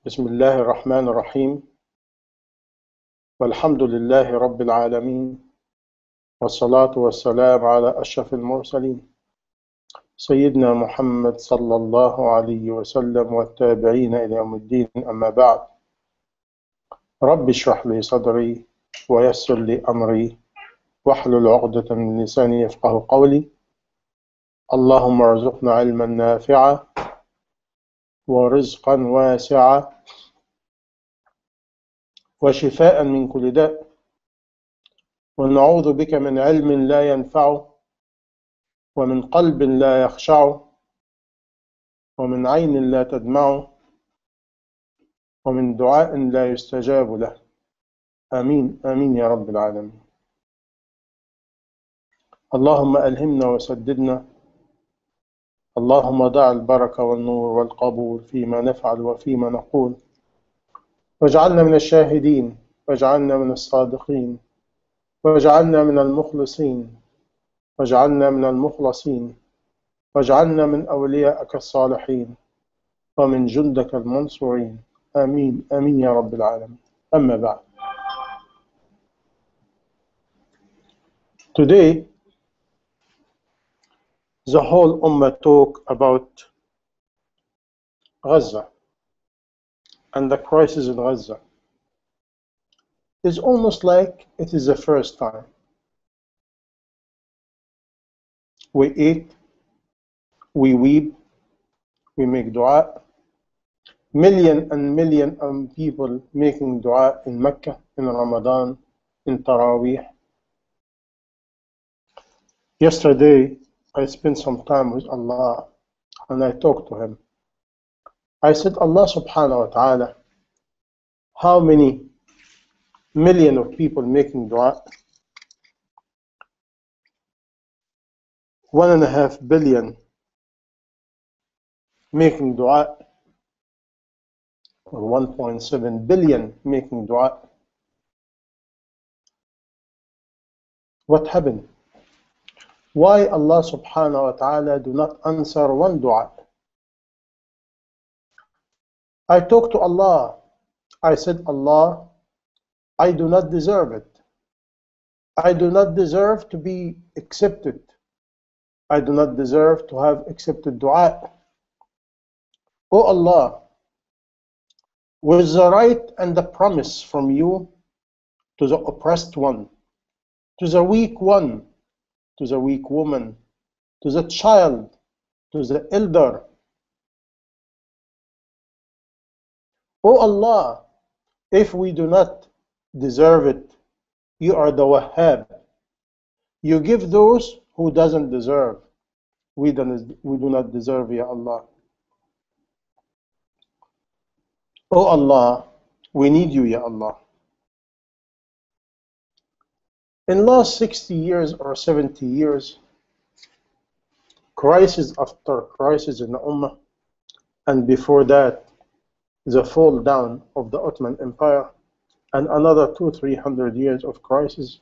بسم الله الرحمن الرحيم والحمد لله رب العالمين والصلاة والسلام على أشرف المرسلين سيدنا محمد صلى الله عليه وسلم والتابعين إلى يوم الدين. أما بعد، رب اشرح لي صدري ويسر لي أمري واحلل عقدة من لساني يفقه قولي. اللهم ارزقنا علما نافعا ورزقا واسعا وشفاء من كل داء، ونعوذ بك من علم لا ينفع ومن قلب لا يخشع ومن عين لا تدمع ومن دعاء لا يستجاب له. آمين آمين يا رب العالمين. اللهم ألهمنا وسددنا، اللهم ضع البركة والنور والقبول فيما نفعل وفيما نقول، واجعلنا من الشاهدين، واجعلنا من الصادقين، واجعلنا من المخلصين، واجعلنا من المخلصين، واجعلنا من أوليائك الصالحين ومن جندك المنصورين. آمين آمين يا رب العالمين. أما بعد. Today, the whole Ummah talk about Gaza and the crisis in Gaza. It's almost like it is the first time. We eat, we weep, we make dua. Million and million of people making dua in Mecca, in Ramadan, in Taraweeh. Yesterday, I spent some time with Allah and I talked to Him. I said, Allah subhanahu wa ta'ala, how many million of people making dua? 1.5 billion making dua, or 1.7 billion making dua. What happened? Why Allah subhanahu wa ta'ala do not answer one dua? I talked to Allah. I said, Allah, I do not deserve it. I do not deserve to be accepted. I do not deserve to have accepted dua. Oh Allah, with the right and the promise from you to the oppressed one, to the weak one, to the weak woman, to the child, to the elder. Oh Allah, if we do not deserve it, you are the Wahhab. You give those who doesn't deserve. We do not deserve, Ya Allah. Oh Allah, we need you, Ya Allah. In last 60 years or 70 years, crisis after crisis in the Ummah, and before that, the fall down of the Ottoman Empire, and another 200-300 years of crisis.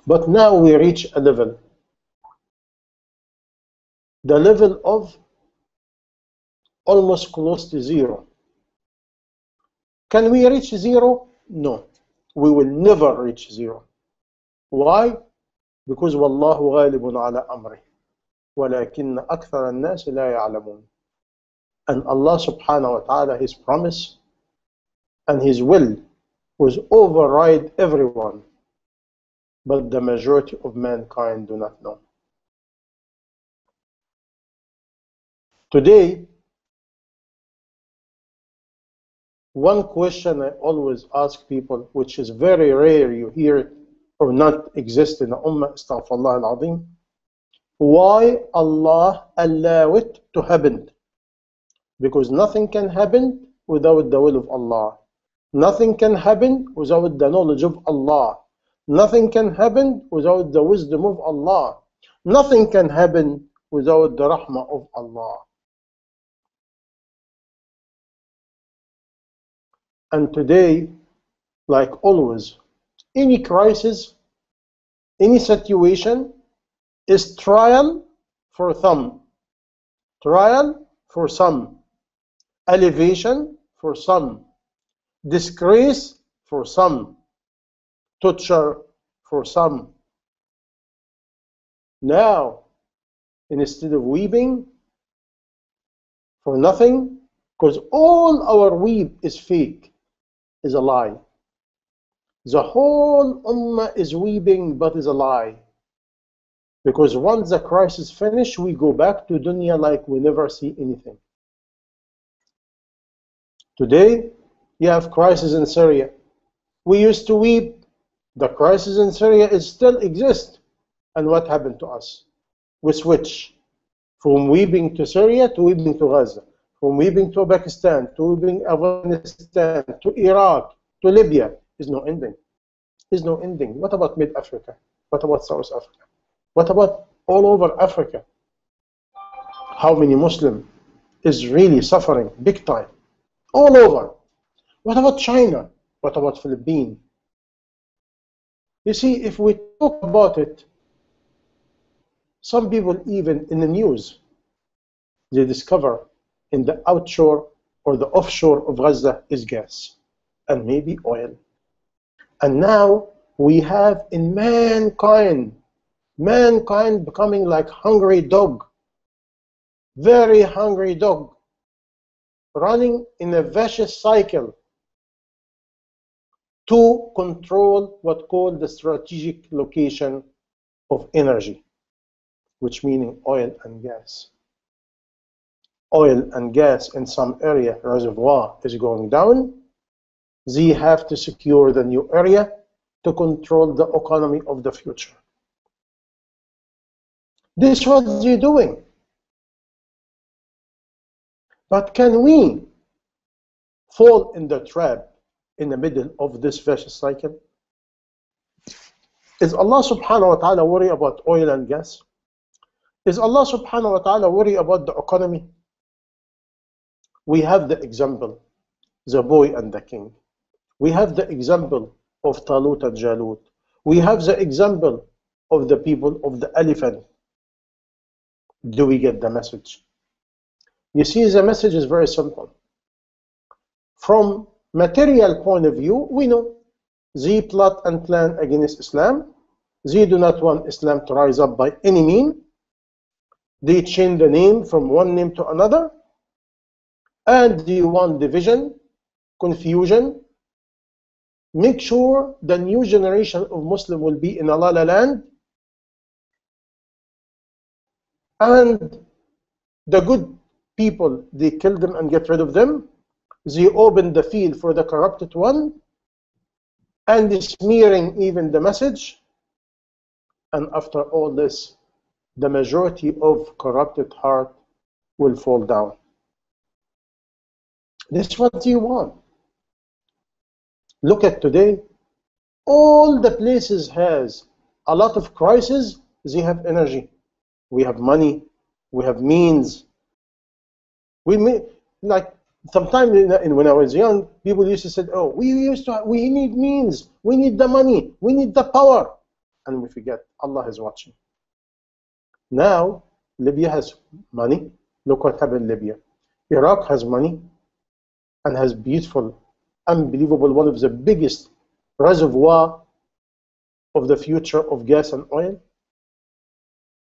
But now we reach a level, the level of almost close to zero. Can we reach zero? No, we will never reach zero. Why? Because وَاللَّهُ غَالِبٌ عَلَى أَمْرِهِ وَلَكِنَّ أَكْثَرَ النَّاسِ لَا يَعْلَمُونَ. And Allah subhanahu wa ta'ala, His promise and His will was override everyone, but the majority of mankind do not know. Today, one question I always ask people, which is very rare you hear it or not exist in the Ummah, astaghfirullah al-azim, why Allah allow it to happen? Because nothing can happen without the will of Allah. Nothing can happen without the knowledge of Allah. Nothing can happen without the wisdom of Allah. Nothing can happen without the rahmah of Allah. And today, like always, any crisis, any situation is trial for some. Trial for some. elevation for some, disgrace for some, torture for some. Now, instead of weeping for nothing, because all our weep is fake, is a lie. The whole ummah is weeping, but is a lie. Because once the crisis finishes, we go back to dunya like we never see anything. Today, you have crisis in Syria. We used to weep. The crisis in Syria is still exists. And what happened to us? We switch from weeping to Syria to weeping to Gaza, from weeping to Pakistan, to weeping Afghanistan, to Iraq, to Libya. There's no ending. There's no ending. What about Mid-Africa? What about South Africa? What about all over Africa? How many Muslims is really suffering big time? All over. What about China? What about Philippines? You see, if we talk about it, some people even in the news, they discover in the outshore or the offshore of Gaza is gas and maybe oil. And now we have in mankind becoming like hungry dog, very hungry dog, running in a vicious cycle to control what called the strategic location of energy, which meaning oil and gas. Oil and gas in some area reservoir is going down. They have to secure the new area to control the economy of the future. This is what they're doing. But can we fall in the trap in the middle of this vicious cycle? Is Allah subhanahu wa ta'ala worried about oil and gas? Is Allah subhanahu wa ta'ala worried about the economy? We have the example, the boy and the king. We have the example of Talut and Jalut. We have the example of the people of the elephant. Do we get the message? You see, the message is very simple. From material point of view, we know they plot and plan against Islam. They do not want Islam to rise up by any means. They change the name from one name to another. And they want division, confusion. Make sure the new generation of Muslim will be in a la la land. And the good people, they kill them and get rid of them. They open the field for the corrupted one, and smearing even the message. And after all this, the majority of corrupted heart will fall down. This is what you want. Look at today. All the places has a lot of crisis. They have energy. We have money. We have means. We may, like sometimes when I was young, people used to say, "Oh, we need means. We need the money. We need the power," and we forget Allah is watching. Now Libya has money. Look what happened in Libya. Iraq has money and has beautiful, unbelievable, one of the biggest reservoir of the future of gas and oil.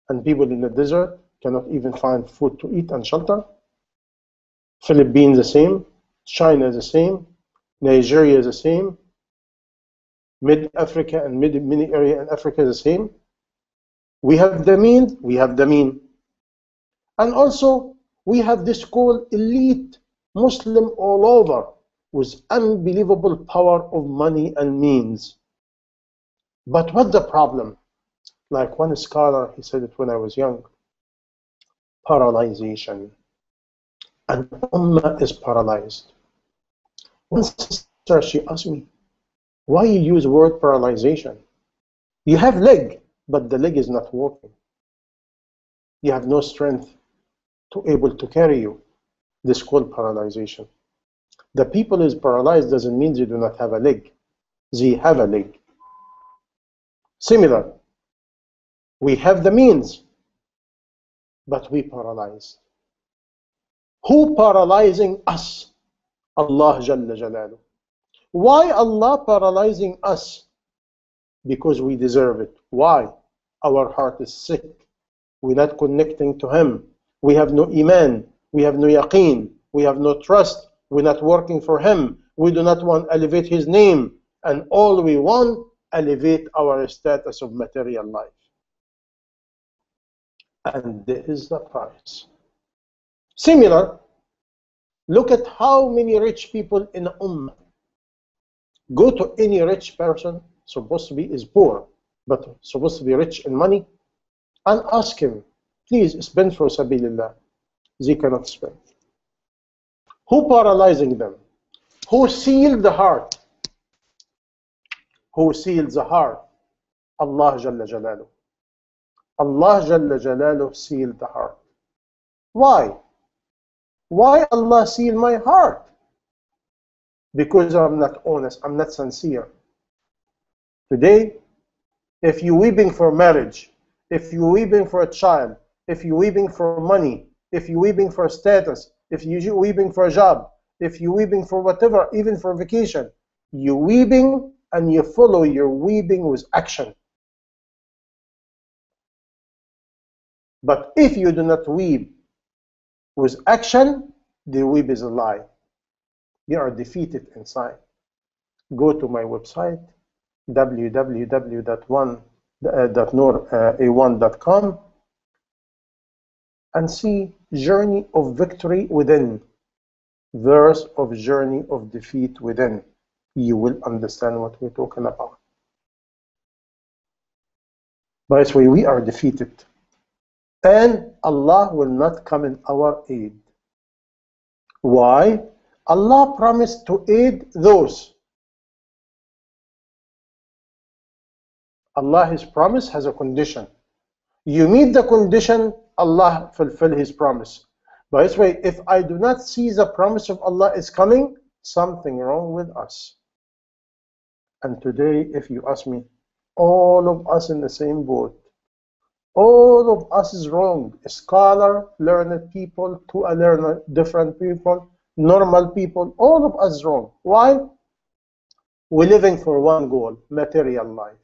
And people in the desert cannot even find food to eat and shelter. Philippines the same, China the same, Nigeria the same, Mid-Africa and many area in Africa the same. We have the mean, we have the mean. And also we have this called elite Muslim all over with unbelievable power of money and means. But what's the problem? Like one scholar, he said it when I was young, paralyzation. And Ummah is paralyzed. One sister, she asked me, why you use the word paralyzation? You have leg, but the leg is not working. You have no strength to able to carry you. This is called paralyzation. The people is paralyzed doesn't mean they do not have a leg. They have a leg. Similar, we have the means, but we paralyzed. Who paralyzing us? Allah Jalla Jalaluhu. Why Allah paralyzing us? Because we deserve it. Why? Our heart is sick. We're not connecting to Him. We have no iman. We have no yaqeen. We have no trust. We're not working for Him. We do not want to elevate His name. And all we want, elevate our status of material life. And this is the price. Similar, look at how many rich people in the Ummah. Go to any rich person, supposed to be is poor, but supposed to be rich in money, and ask him, please spend for Sabilillah. They cannot spend. Who paralyzing them? Who sealed the heart? Who sealed the heart? Allah Jalla Jalaluhu. Allah Jalla Jalaluhu sealed the heart. Why? Why Allah sealed my heart? Because I'm not honest, I'm not sincere. Today, if you're weeping for marriage, if you're weeping for a child, if you're weeping for money, if you're weeping for status, if you're weeping for a job, if you're weeping for whatever, even for vacation, you're weeping and you follow your weeping with action. But if you do not weep with action, the weep is a lie. You are defeated inside. Go to my website, www.noora1.com, and see Journey of Victory Within, verse of Journey of Defeat Within. You will understand what we're talking about. By the way, we are defeated, and Allah will not come in our aid. Why? Allah promised to aid those. Allah, His promise has a condition. You meet the condition, Allah fulfill His promise. By this way, if I do not see the promise of Allah is coming, something wrong with us. And today, if you ask me, all of us in the same boat. All of us is wrong. A scholar, learned people, to a learner, different people, normal people, all of us wrong. Why? We're living for one goal, material life.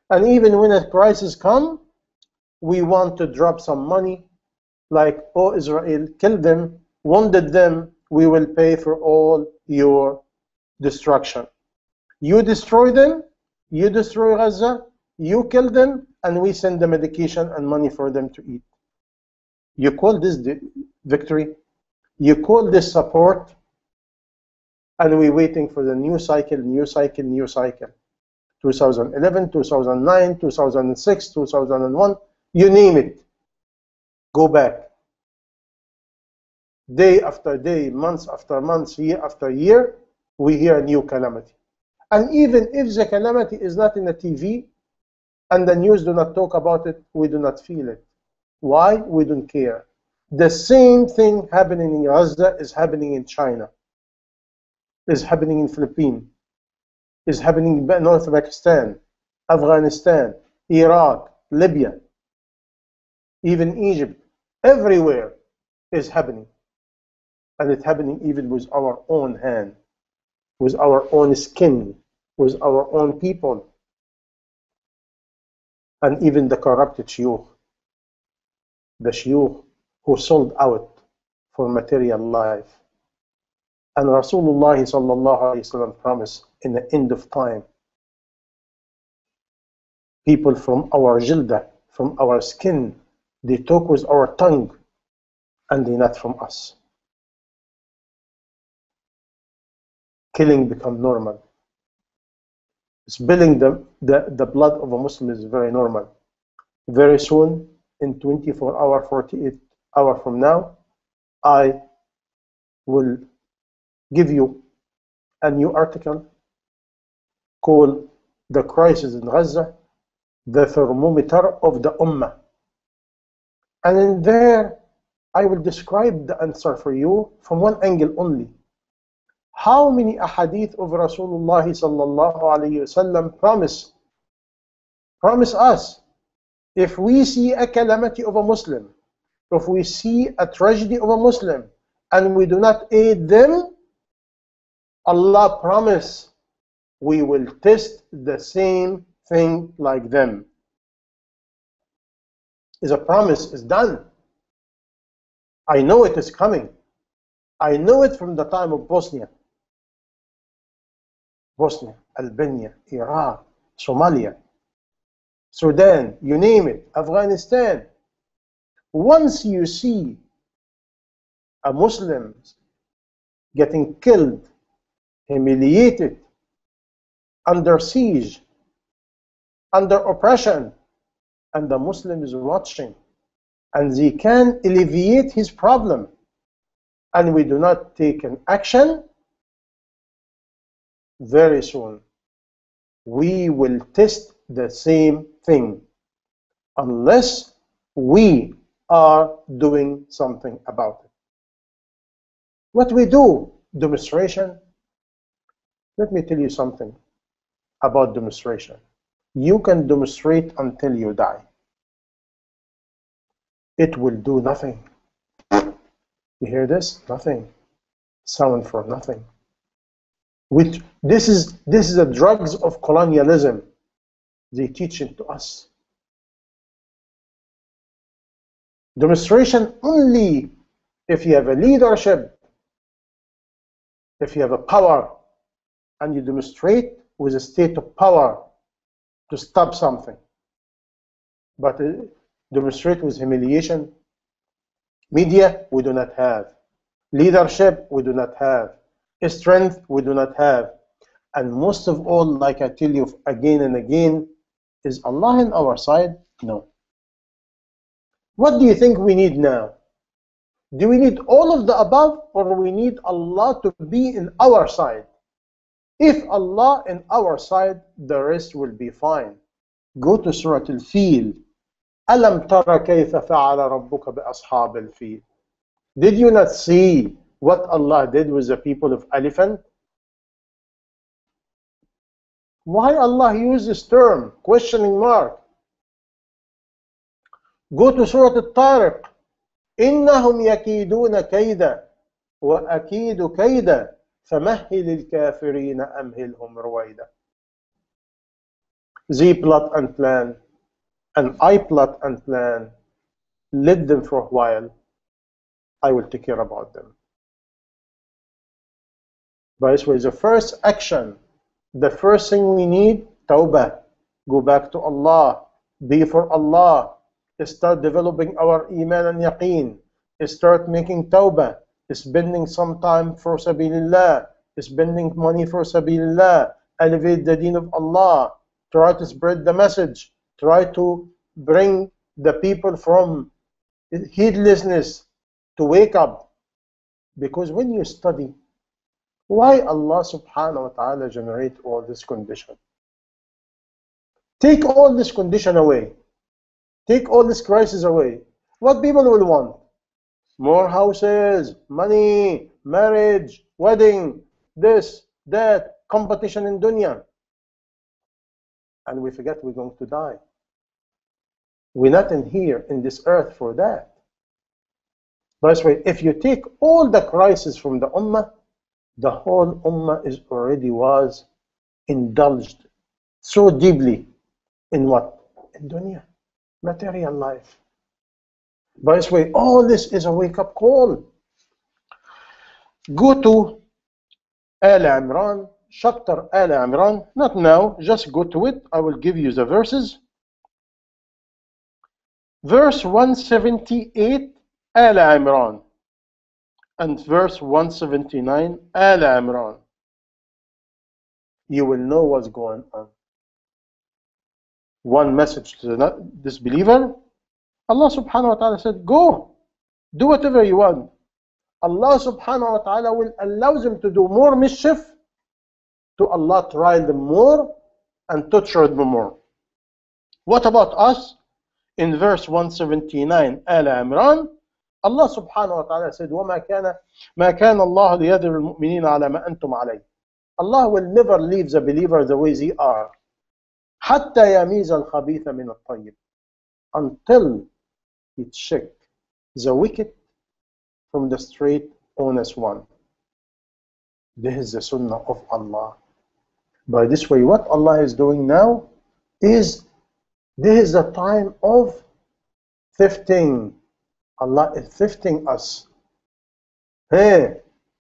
And even when a crisis comes, we want to drop some money, like, oh, Israel, kill them, wounded them, we will pay for all your destruction. You destroy them, you destroy Gaza, you kill them, and we send the medication and money for them to eat. You call this victory? You call this support? And we're waiting for the new cycle, new cycle, new cycle. 2011, 2009, 2006, 2001, you name it. Go back. Day after day, months after months, year after year, we hear a new calamity. And even if the calamity is not in the TV and the news do not talk about it, we do not feel it. Why? We don't care. The same thing happening in Gaza is happening in China, is happening in Philippines, is happening in North Pakistan, Afghanistan, Iraq, Libya, even Egypt. Everywhere is happening. And it's happening even with our own hand, with our own skin, with our own people. And even the corrupted Shaykh, the Shaykh who sold out for material life. And Rasulullah sallallahu alayhi wasallam promised in the end of time, people from our jildah, from our skin, they talk with our tongue, and they're not from us. Killing become normal. Spilling the blood of a Muslim is very normal. Very soon, in 24 hours, 48 hours from now, I will give you a new article called The Crisis in Gaza, the Thermometer of the Ummah. And in there, I will describe the answer for you from one angle only. How many ahadith of Rasulullah sallallahu alayhi wasallam promise us, if we see a calamity of a Muslim, if we see a tragedy of a Muslim, and we do not aid them, Allah promise we will test the same thing like them. Is a promise, is done. I know it is coming. I know it from the time of Bosnia, Albania, Iraq, Somalia, Sudan, you name it, Afghanistan. Once you see a Muslim getting killed, humiliated, under siege, under oppression, and the Muslim is watching, and they can alleviate his problem, and we do not take an action, very soon we will test the same thing unless we are doing something about it. What we do, demonstration. Let me tell you something about demonstration. You can demonstrate until you die. It will do nothing. You hear this? Nothing. Sound for nothing. Which this is the drugs of colonialism. They teach it to us. Demonstration only if you have a leadership, if you have a power, and you demonstrate with a state of power to stop something. But demonstrate with humiliation. Media, we do not have. Leadership, we do not have. Strength, we do not have. And most of all, like I tell you again and again, is Allah on our side? No. What do you think we need now? Do we need all of the above, or we need Allah to be in our side? If Allah in our side, the rest will be fine. Go to Surah Al-Fil. أَلَمْ تَرَ كَيْفَ فَعَلَ رَبُّكَ بِأَصْحَابِ الْفِيلِ. Did you not see what Allah did with the people of elephant? Why Allah used this term? Questioning mark. Go to Surah Al-Tariq. إِنَّهُمْ يَكِيدُونَ كَيْدًا وَأَكِيدُ كَيْدًا فَمَهِّلِ الْكَافِرِينَ أَمْهِلْهُمْ رُوَيْدًا. They plot and plan, and I plot and plan. Let them for a while. I will take care about them. By this way, the first action, the first thing we need, tawbah. Go back to Allah. Be for Allah. Start developing our iman and yaqeen. Start making tawbah. Spending some time for sabilillah. Spending money for sabilillah. Elevate the deen of Allah. Try to spread the message. Try to bring the people from heedlessness to wake up. Because when you study, why Allah subhanahu wa ta'ala generate all this condition? Take all this condition away. Take all this crisis away. What people will want? More houses, money, marriage, wedding, this, that, competition in dunya. And we forget we're going to die. We're not in here, in this earth for that. By the way, if you take all the crises from the ummah, the whole ummah is already was indulged so deeply in what? In dunya, material life. By the way, all this is a wake-up call. Go to Al Imran, chapter Al Imran, not now, just go to it. I will give you the verses. Verse 178, Al Imran, and verse 179, Al Imran. You will know what's going on. One message to the disbeliever. Allah subhanahu wa ta'ala said, go, do whatever you want. Allah subhanahu wa ta'ala will allow them to do more mischief, to Allah try them more and torture them more. What about us? In verse 179, Al Imran, Allah subhanahu wa ta'ala said, وَمَا كَانَ اللَّهُ لِيَذَرَ الْمُؤْمِنِينَ عَلَى مَا أَنْتُمْ عَلَيْهِ. Allah will never leave the believer the way they are. حَتَّى يَمِيزَ الْخَبِيثَ مِنَ الطَّيِّبِ. Until he check the wicked from the straight own as one. This is the sunnah of Allah. By this way, what Allah is doing now is, this is the time of thifting. Allah is thifting us. Hey,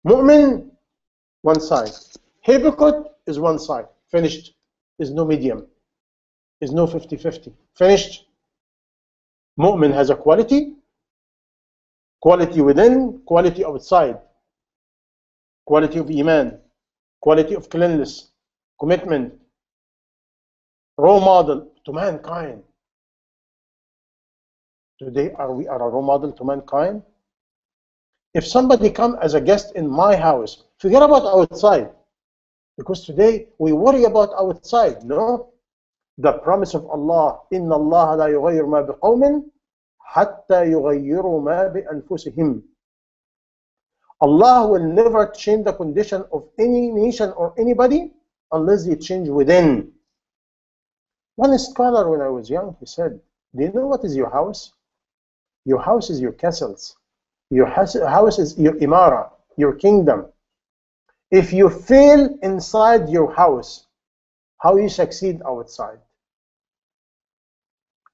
mu'min, one side. Hypocrite is one side. Finished. Is no medium. Is no 50-50. Finished. Mu'min has a quality. Quality within, quality outside. Quality of iman. Quality of cleanliness. Commitment. Role model to mankind. Today, we are a role model to mankind. If somebody comes as a guest in my house, forget about outside. Because today, we worry about outside. No. The promise of Allah, إِنَّ اللَّهَ لَا يُغَيِّرُ مَا بِقَوْمٍ حَتَّى يُغَيِّرُوا مَا بِأَنفُسِهِمْ. Allah will never change the condition of any nation or anybody unless they change within. One scholar, when I was young, he said, do you know what is your house? Your house is your castles. Your house is your imara, your kingdom. If you fail inside your house, how you succeed outside?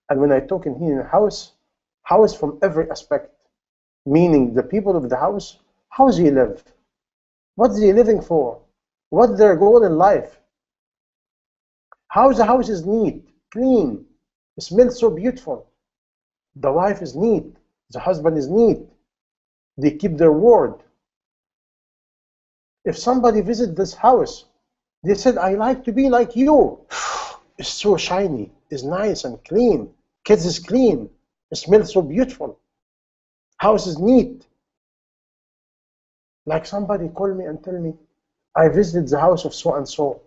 And when I talk in here in house from every aspect, meaning the people of the house, how do they live? What are they living for? What's their goal in life? How the house is neat, clean, it smells so beautiful. The wife is neat, the husband is neat. They keep their word. If somebody visits this house, they said, I like to be like you. It's so shiny, it's nice and clean. Kids is clean, it smells so beautiful. House is neat. Like somebody call me and tell me, I visited the house of so and so.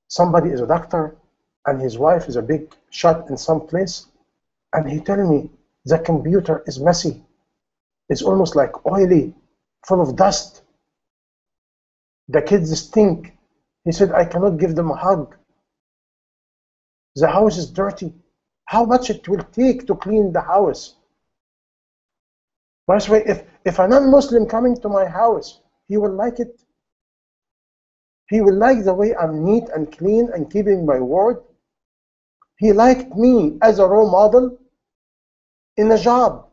Somebody is a doctor and his wife is a big shot in some place, and he tell me the computer is messy. It's almost like oily, full of dust. The kids stink. He said, I cannot give them a hug. The house is dirty. How much it will take to clean the house? By the way, if a non-Muslim coming to my house, he will like it. He will like the way I'm neat and clean and keeping my word. He liked me as a role model in a job.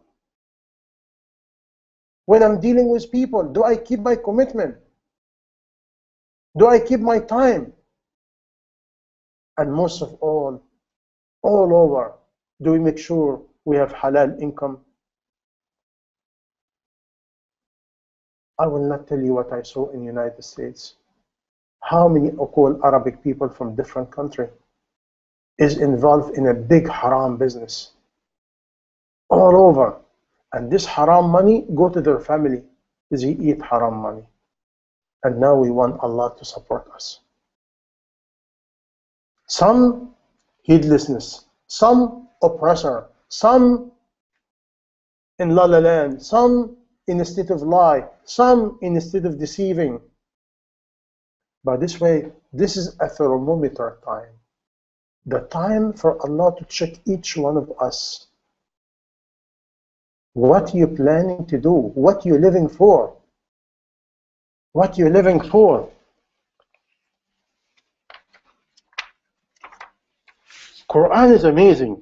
When I'm dealing with people, do I keep my commitment? Do I keep my time? And most of all over, do we make sure we have halal income? I will not tell you what I saw in the United States. How many Okul Arabic people from different countries is involved in a big haram business all over, and this haram money go to their family. They eat haram money, and now we want Allah to support us. Some heedlessness, some oppressor, some in la la land, some in a state of lie, some in a state of deceiving. But this way, this is a thermometer time. The time for Allah to check each one of us. What you're planning to do, what you're living for. What you're living for. Quran is amazing.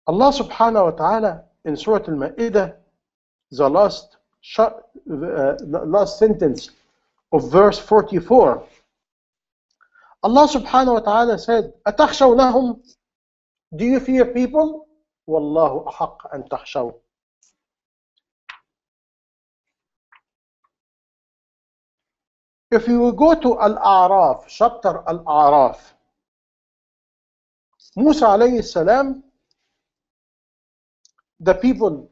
Allah subhanahu wa ta'ala in Surah Al-Ma'idah, the last sentence of verse 44, Allah subhanahu wa ta'ala said, أَتَخْشَوْنَهُمْ? Do you fear people? وَاللَّهُ أَحَقَّ أَن تَخْشَوْا. If you will go to Al-A'raf, chapter Al-A'raf, Musa alayhi salam, the people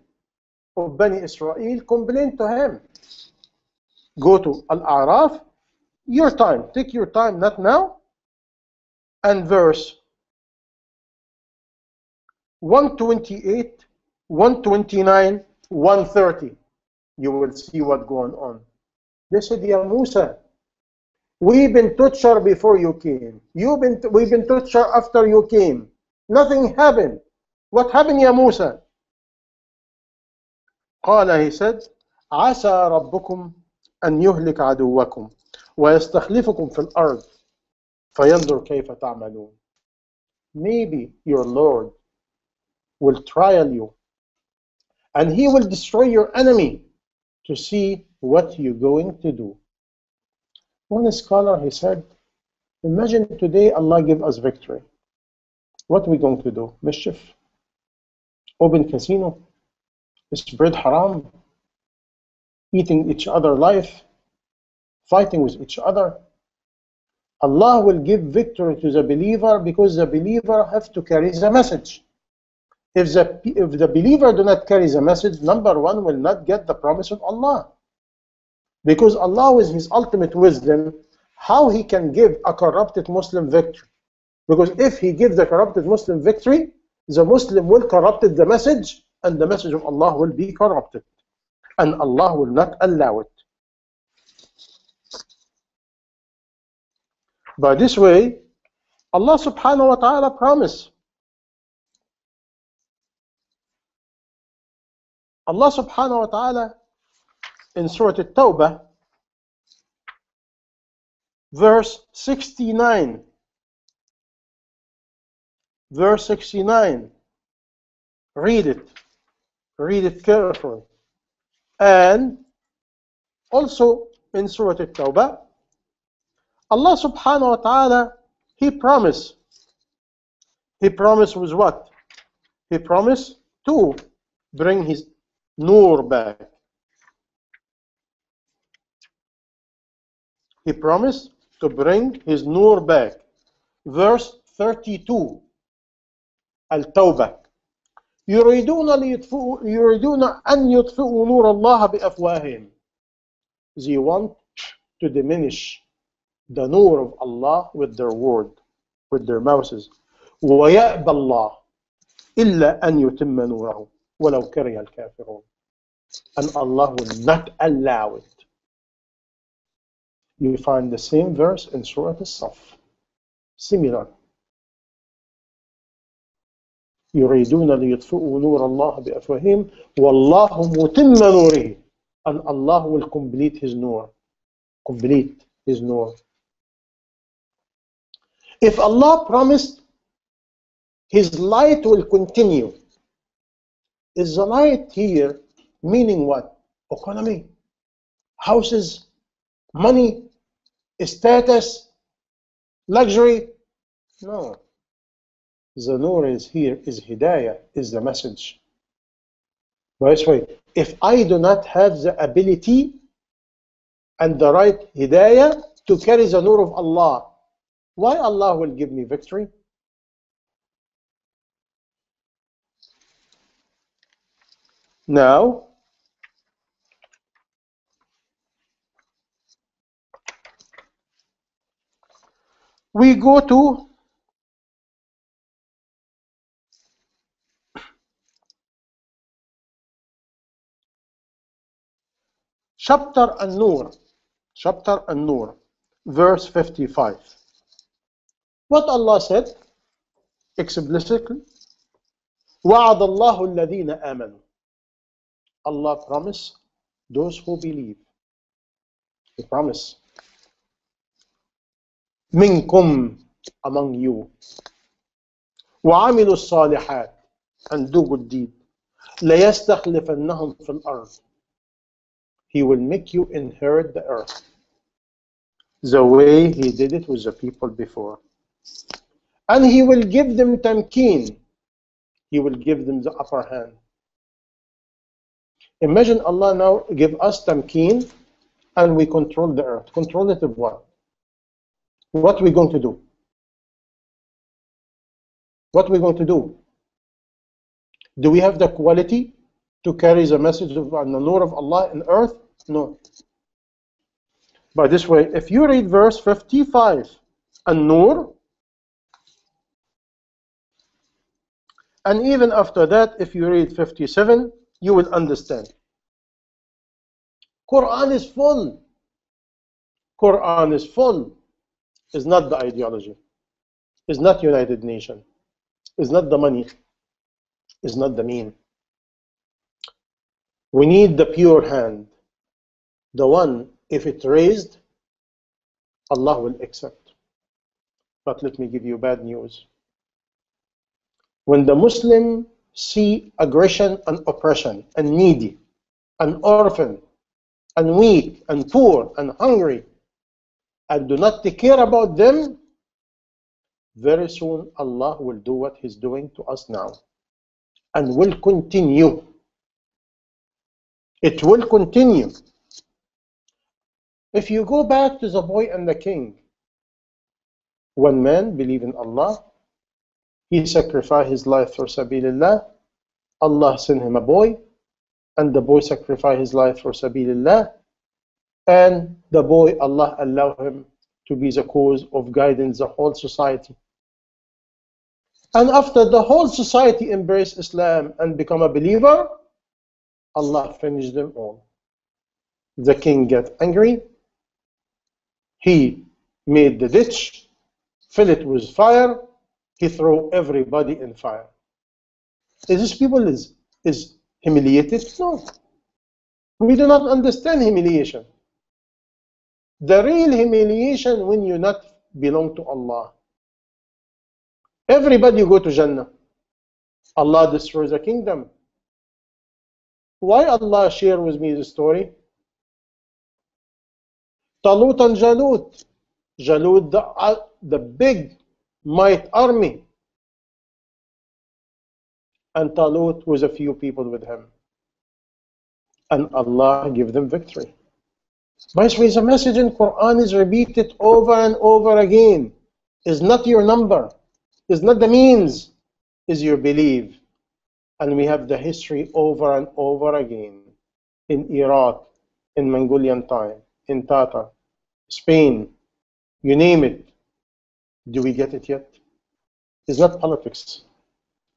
of Bani Israel complained to him. Go to Al-A'raf, your time, take your time, not now, and verse 128, 129, 130. You will see what's going on. They said, Ya Musa, we've been tortured before you came. We've been tortured after you came. Nothing happened. What happened, Ya Musa? قال, he said, عسى ربكم أن يهلك عدوكم ويستخلفكم في الأرض فينظر كيف تعملون. Maybe your Lord will trial you and he will destroy your enemy to see what you're going to do. One scholar, he said, imagine today Allah give us victory. What are we going to do? Mischief? Open casino? Spread haram? Eating each other life? Fighting with each other? Allah will give victory to the believer because the believer have to carry the message. If the believer do not carry the message, number one, will not get the promise of Allah. Because Allah, with His ultimate wisdom, how He can give a corrupted Muslim victory? Because if He gives the corrupted Muslim victory, the Muslim will corrupt the message, and the message of Allah will be corrupted. And Allah will not allow it. By this way, Allah subhanahu wa ta'ala promised. Allah subhanahu wa ta'ala in Surah At-Tawbah, verse 69. Verse 69. Read it. Read it carefully. And also in Surah At-Tawbah, Allah subhanahu wa ta'ala, He promised. He promised with what? He promised to bring His nur back. He promised to bring His nur back. Verse 32. Al-Tawbah. يريدون أن يطفئوا نور الله بأفواههم. They want to diminish the nur of Allah with their word, with their mouths. ويأبى الله إلا أن يتم نوره ولو كره الكافرون. And Allah will not allow it. You find the same verse in Surah As-Saff. Similar. يريدون ليطفئوا نور الله بأفواههم والله متم نوره. And Allah will complete His nur. Complete His nur. If Allah promised His light will continue, is the light here meaning what? Economy, houses, money, status, luxury? No. The nur is here, is hidayah, is the message. By this way, if I do not have the ability and the right hidayah to carry the nur of Allah, why Allah will give me victory? Now, we go to chapter An-Nur, chapter An-Nur, verse 55. What Allah said explicitly, وَعَدَ اللَّهُ الَّذِينَ آمَنُوا. Allah promised those who believe. He promised. مِنْكُمْ, among you. وَعَمِلُوا الصَّالِحَاتِ, and do good deed. لَيَسْتَخْلِفَنَّهُمْ فِي الْأَرْضِ. He will make you inherit the earth the way He did it with the people before. And He will give them tamkeen. He will give them the upper hand. Imagine Allah now give us tamkeen and we control the earth. Control it of what? What are we going to do? What are we going to do? Do we have the quality to carry the message of the nur of Allah in earth? No. By this way, if you read verse 55, An-Nur, and even after that, if you read 57, you will understand. Quran is full. Quran is full. It's not the ideology. It's not United Nations. It's not the money. It's not the mean. We need the pure hand. The one, if it raised, Allah will accept. But let me give you bad news. When the Muslim see aggression and oppression and needy and orphan and weak and poor and hungry and do not take care about them, very soon Allah will do what He's doing to us now and will continue. It will continue. If you go back to the boy and the king, one man believed in Allah, he sacrificed his life for Sabilillah, Allah sent him a boy, and the boy sacrificed his life for Sabilillah, and the boy, Allah allowed him to be the cause of guiding the whole society. And after the whole society embraced Islam and become a believer, Allah finished them all. The king got angry. He made the ditch, fill it with fire. He threw everybody in fire. Is this people is humiliated? No. We do not understand humiliation. The real humiliation when you not belong to Allah. Everybody go to Jannah. Allah destroys the kingdom. Why Allah share with me the story? Talut and Jalut. Jalut, the big might army. And Talut was a few people with him. And Allah gave them victory. By the way, the message in Quran is repeated over and over again. It's not your number. It's not the means. It's your belief. And we have the history over and over again. In Iraq, in Mongolian time, in Tatar, Spain, you name it. Do we get it yet? It's not politics.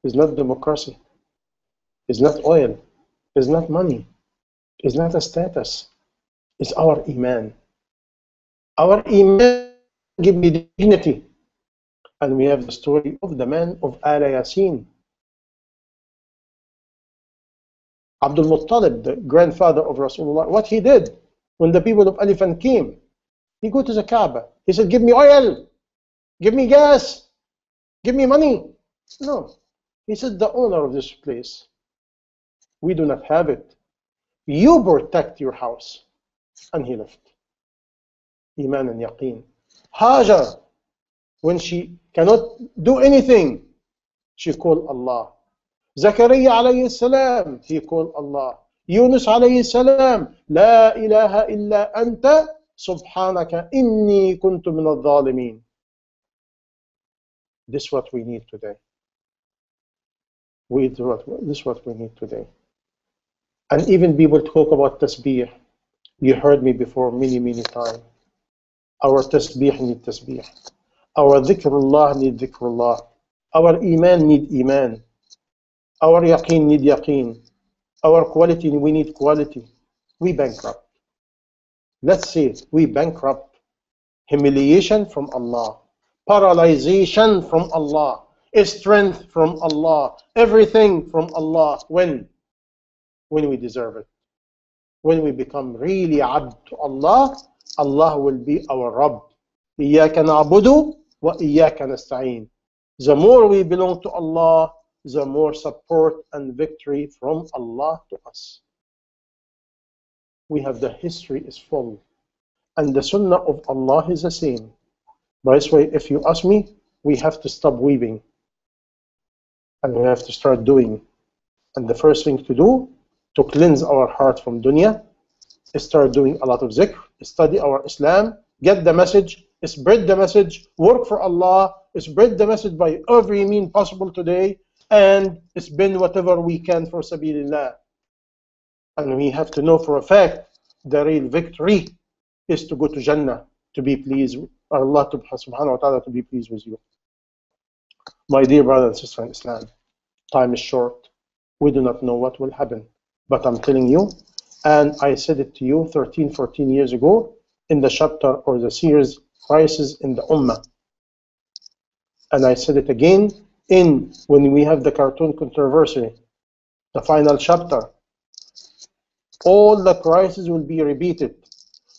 It's not democracy. It's not oil. It's not money. It's not a status. It's our Iman. Our Iman gives me dignity. And we have the story of the man of Al Yasin. Abdul Muttalib, the grandfather of Rasulullah, what he did when the people of Elephant came, he go to the Kaaba. He said, give me oil, give me gas, give me money. No. He said, the owner of this place, we do not have it. You protect your house. And he left. Iman and yaqeen. Hajar, when she cannot do anything, she called Allah. Zakaria alayhi salam, he called Allah. Yunus alayhi salam, La ilaha illa anta, subhanaka inni kuntu min al-zalimin. This is what we need today. This is what we need today. And even people talk about tasbih. You heard me before many times. Our tasbih need tasbih. Our dhikrullah need dhikrullah. Our iman need iman. Our yaqeen need yaqeen. Our quality, we need quality. We bankrupt. Let's say it. We bankrupt. Humiliation from Allah. Paralyzation from Allah. Strength from Allah. Everything from Allah. When? When we deserve it. When we become really abd to Allah, Allah will be our Rabb. إِيَّاكَ نَعْبُدُ وَإِيَّاكَ نَسْتَعِينُ. The more we belong to Allah, the more support and victory from Allah to us. We have the history is full. And the sunnah of Allah is the same. By this way, if you ask me, we have to stop weeping. And we have to start doing. And the first thing to do, to cleanse our heart from dunya, is start doing a lot of zikr, study our Islam, get the message, spread the message, work for Allah, spread the message by every means possible today, and spend whatever we can for Sabilillah. And we have to know for a fact the real victory is to go to Jannah, to be pleased with Allah subhanahu wa ta'ala, to be pleased with you. My dear brother and sister in Islam, time is short. We do not know what will happen. But I'm telling you, and I said it to you 13, 14 years ago in the chapter or the series Crisis in the Ummah. And I said it again when we have the cartoon controversy, the final chapter. All the crises will be repeated.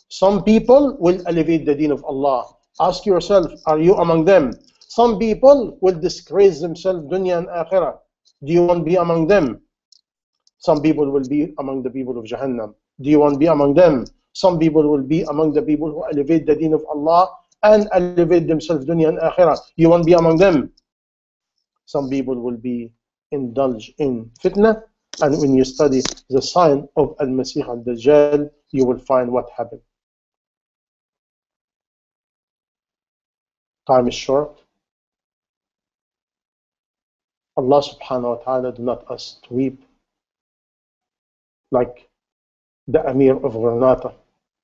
Some people will elevate the deen of Allah. Ask yourself, are you among them? Some people will disgrace themselves dunya and akhirah. Do you want to be among them? Some people will be among the people of Jahannam. Do you want to be among them? Some people will be among the people who elevate the deen of Allah and elevate themselves dunya and akhirah. You want to be among them? Some people will be indulged in fitna, and when you study the sign of Al-Masih al-Dajjal, you will find what happened. Time is short. Allah subhanahu wa ta'ala do not us to weep like the Amir of Granada,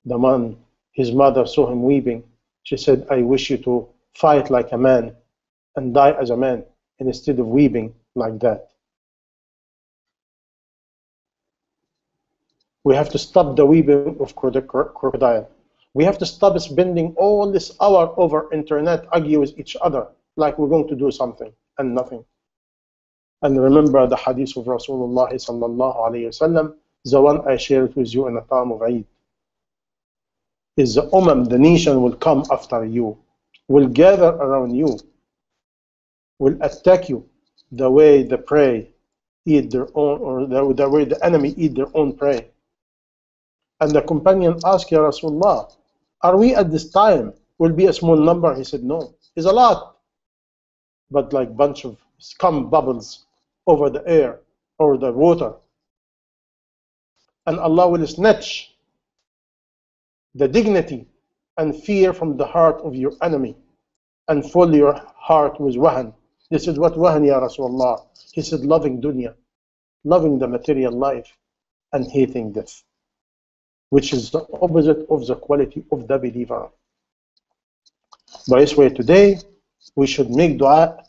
the man, his mother saw him weeping. She said, I wish you to fight like a man and die as a man instead of weeping like that. We have to stop the weeping of crocodile. We have to stop spending all this hour over internet arguing with each other like we're going to do something and nothing. And remember the hadith of Rasulullah sallallahu alayhi wasallam, the one I shared with you in the time of Eid. Is the the nation will come after you, will gather around you, will attack you the way the prey eat their own, or the way the enemy eat their own prey. And the companion asked, Ya Rasulullah, are we at this time? Will be a small number? He said, no, it's a lot. But like bunch of scum bubbles over the air or the water. And Allah will snatch the dignity and fear from the heart of your enemy and fill your heart with wahan. This is what wahan, Ya Rasulullah. He said, loving dunya, loving the material life and hating death, which is the opposite of the quality of the believer. By this way, today, we should make dua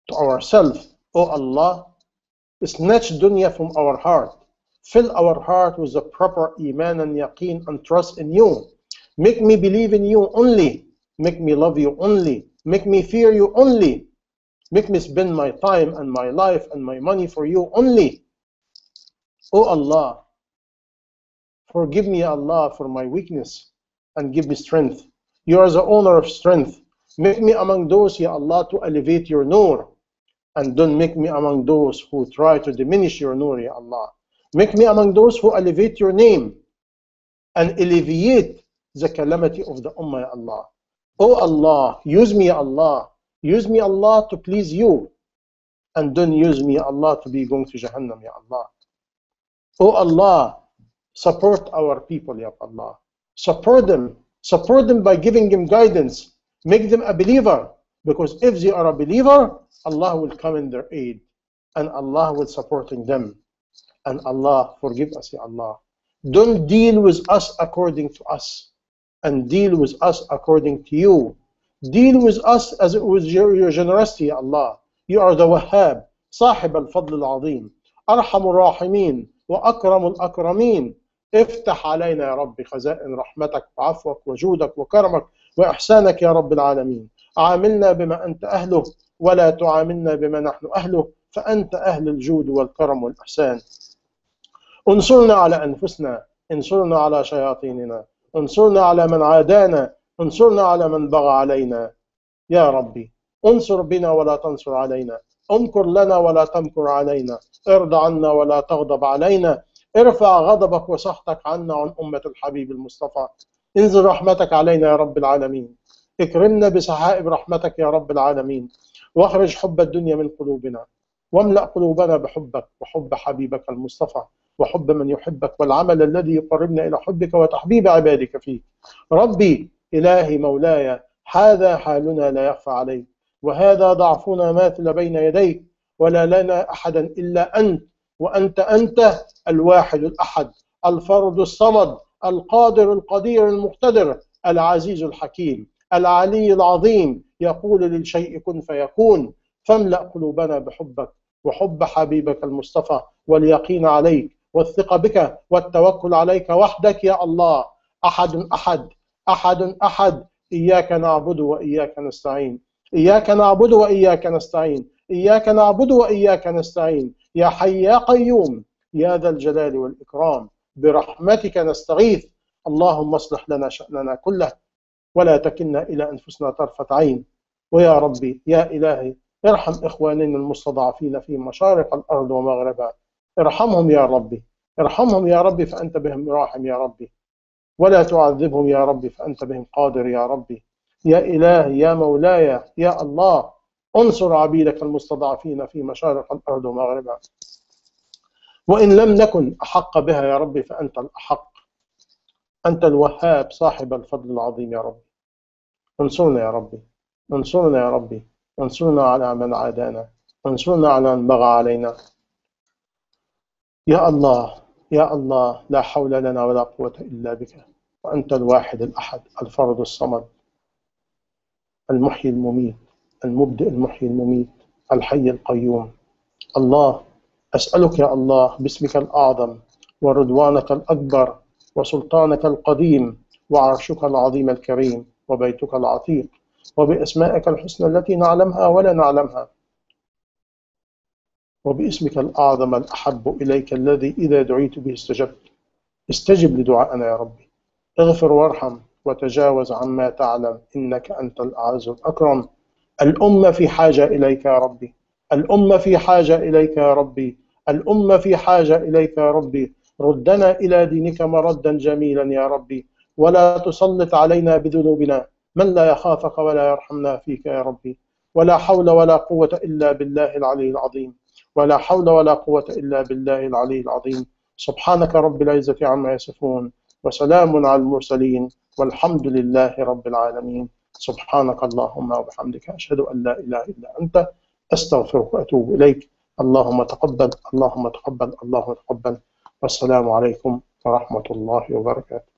to ourselves. Oh Allah, snatch dunya from our heart. Fill our heart with the proper iman and yaqeen and trust in you. Make me believe in you only. Make me love you only. Make me fear you only. Make me spend my time and my life and my money for you only. Oh Allah, forgive me, Allah, for my weakness and give me strength. You are the owner of strength. Make me among those, Ya Allah, to elevate your nur. And don't make me among those who try to diminish your nur, Ya Allah. Make me among those who elevate your name and alleviate the calamity of the Ummah, Ya Allah. Oh Allah, use me, Ya Allah. Use me, Allah, to please you. And don't use me, Ya Allah, to be going to Jahannam, Ya Allah. Oh Allah, support our people, Ya Allah. Support them. Support them by giving them guidance. Make them a believer. Because if they are a believer, Allah will come in their aid. And Allah will supporting them. And Allah, forgive us, Ya Allah. Don't deal with us according to us. And deal with us according to you. Deal with us as with your generosity, Ya Allah. You are the Wahhab, صاحب الفضل العظيم, أرحم الراحمين, وأكرم الأكرمين. افتح علينا يا رب خزائن رحمتك وعفوك وجودك وكرمك وإحسانك يا رب العالمين. عاملنا بما أنت أهله ولا تعاملنا بما نحن أهله، فأنت أهل الجود والكرم والإحسان. انصرنا على أنفسنا، انصرنا على شياطيننا، انصرنا على من عادانا، انصرنا على من بغى علينا. يا ربي انصر بنا ولا تنصر علينا، امكر لنا ولا تمكر علينا، ارضى عنا ولا تغضب علينا، ارفع غضبك وسخطك عنا عن أمة الحبيب المصطفى. انزل رحمتك علينا يا رب العالمين. اكرمنا بسحائب رحمتك يا رب العالمين، واخرج حب الدنيا من قلوبنا، واملأ قلوبنا بحبك وحب حبيبك المصطفى وحب من يحبك والعمل الذي يقربنا إلى حبك وتحبيب عبادك فيك. ربي إلهي مولاي، هذا حالنا لا يخفى عليك، وهذا ضعفنا ماثل بين يديك، ولا لنا أحدا إلا أنت، وأنت الواحد الأحد الفرد الصمد القادر القدير المقتدر العزيز الحكيم العلي العظيم، يقول للشيء كن فيكون. فاملأ قلوبنا بحبك وحب حبيبك المصطفى واليقين عليك والثقة بك والتوكل عليك وحدك يا الله. أحد أحد أحد أحد، إياك نعبد وإياك نستعين، إياك نعبد وإياك نستعين، إياك نعبد وإياك نستعين. يا حي يا قيوم يا ذا الجلال والإكرام، برحمتك نستغيث، اللهم اصلح لنا شأننا كله ولا تكلنا إلى أنفسنا طرفة عين. ويا ربي يا إلهي ارحم إخواننا المستضعفين في مشارق الأرض ومغربها، ارحمهم يا ربي، ارحمهم يا ربي فأنت بهم راحم يا ربي، ولا تعذبهم يا ربي فأنت بهم قادر يا ربي. يا إلهي يا مولاي يا الله، انصر عبيدك المستضعفين في مشارق الأرض ومغربها، وإن لم نكن أحق بها يا ربي فأنت الأحق، أنت الوهاب صاحب الفضل العظيم يا ربي. انصرنا يا ربي، انصرنا يا ربي، انصرنا على من عادانا، انصرنا على من بغى علينا. يا الله يا الله، لا حول لنا ولا قوة إلا بك، وأنت الواحد الأحد الفرد الصمد، المحيي المميت، المبدئ المحيي المميت، الحي القيوم. الله، أسألك يا الله باسمك الأعظم ورضوانك الأكبر وسلطانك القديم وعرشك العظيم الكريم وبيتك العتيق وبأسمائك الحسنى التي نعلمها ولا نعلمها، وباسمك الأعظم الأحب إليك الذي إذا دعيت به استجبت، استجب لدعائنا يا ربي. اغفر وارحم وتجاوز عما تعلم، إنك أنت الأعز الأكرم. الأمة في حاجة إليك يا ربي، الأمة في حاجة إليك يا ربي، الأمة في حاجة إليك يا ربي. ردنا إلى دينك مردا جميلا يا ربي، ولا تسلط علينا بذنوبنا من لا يخافك ولا يرحمنا فيك يا ربي. ولا حول ولا قوة إلا بالله العلي العظيم، ولا حول ولا قوة إلا بالله العلي العظيم. سبحانك رب العزة عما يصفون، وسلام على المرسلين، والحمد لله رب العالمين. سبحانك اللهم وبحمدك، أشهد أن لا إله إلا أنت، أستغفرك وأتوب إليك. اللهم تقبل، اللهم تقبل، اللهم تقبل. والسلام عليكم ورحمة الله وبركاته.